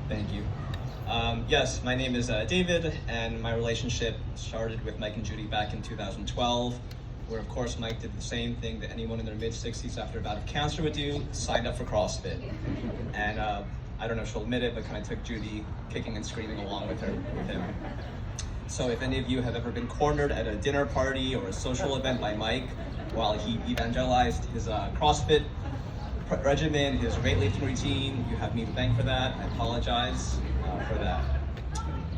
Thank you. Yes, my name is David, and my relationship started with Mike and Judy back in 2012, where of course Mike did the same thing that anyone in their mid-60s after a bout of cancer would do, signed up for CrossFit. And I don't know if she'll admit it, but kind of took Judy kicking and screaming along with him. So if any of you have ever been cornered at a dinner party or a social event by Mike while he evangelized his CrossFit regimen, his weightlifting routine, you have me to thank for that. I apologize for that.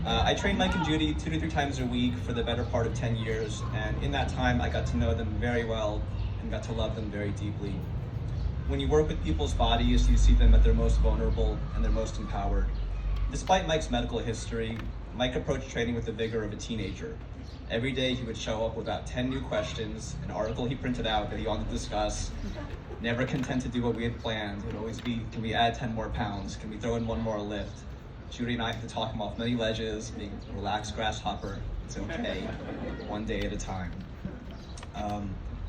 I trained Mike and Judy 2 to 3 times a week for the better part of 10 years, and in that time I got to know them very well and got to love them very deeply. When you work with people's bodies, you see them at their most vulnerable and their most empowered. Despite Mike's medical history, Mike approached training with the vigor of a teenager. Every day he would show up with about 10 new questions, an article he printed out that he wanted to discuss. Never content to do what we had planned. It would always be, can we add 10 more pounds? Can we throw in one more lift? Judy and I had to talk him off many ledges, being a relaxed grasshopper. It's okay, one day at a time.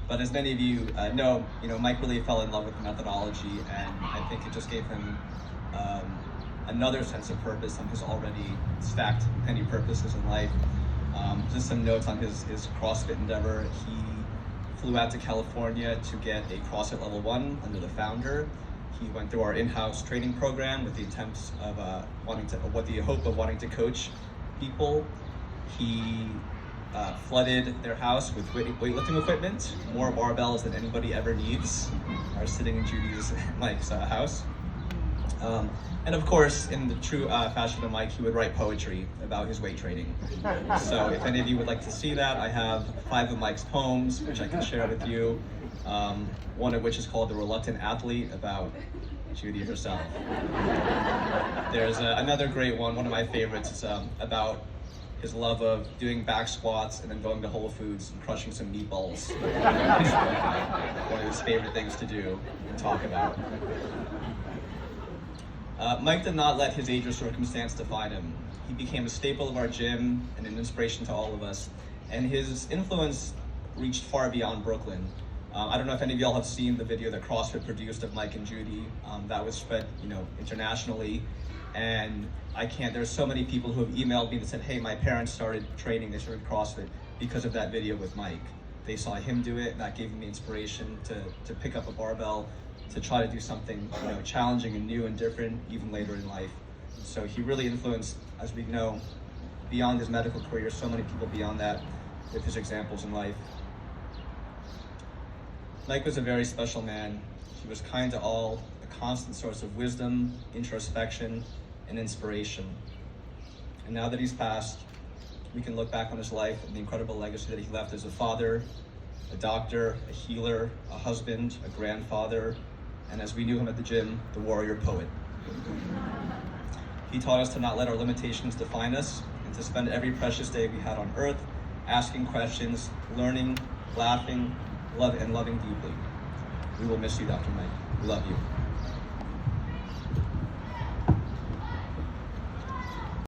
But as many of you know, Mike really fell in love with the methodology, and I think it just gave him another sense of purpose on his already stacked many purposes in life. Just some notes on his CrossFit endeavor. He flew out to California to get a CrossFit Level 1 under the founder. He went through our in-house training program with the attempts of the hope of wanting to coach people. He flooded their house with weightlifting equipment. More barbells than anybody ever needs are sitting in Judy's Mike's house. And of course, in the true fashion of Mike, he would write poetry about his weight training. So if any of you would like to see that, I have 5 of Mike's poems, which I can share with you. One of which is called The Reluctant Athlete, about Judy herself. There's another great one of my favorites, is about his love of doing back squats and then going to Whole Foods and crushing some meatballs. One of his favorite things to do and talk about. Mike did not let his age or circumstance define him. He became a staple of our gym and an inspiration to all of us. And his influence reached far beyond Brooklyn. I don't know if any of y'all have seen the video that CrossFit produced of Mike and Judy. That was spread, internationally. And there's so many people who have emailed me that said, hey, my parents started training, they started CrossFit because of that video with Mike. They saw him do it, and that gave me inspiration to pick up a barbell, to try to do something challenging and new and different even later in life. So he really influenced, as we know, beyond his medical career, so many people beyond that with his examples in life. Mike was a very special man. He was kind to all, a constant source of wisdom, introspection, and inspiration. And now that he's passed, we can look back on his life and the incredible legacy that he left as a father, a doctor, a healer, a husband, a grandfather, and as we knew him at the gym, the warrior poet. He taught us to not let our limitations define us and to spend every precious day we had on earth asking questions, learning, laughing, loving deeply. We will miss you, Dr. Mike. We love you.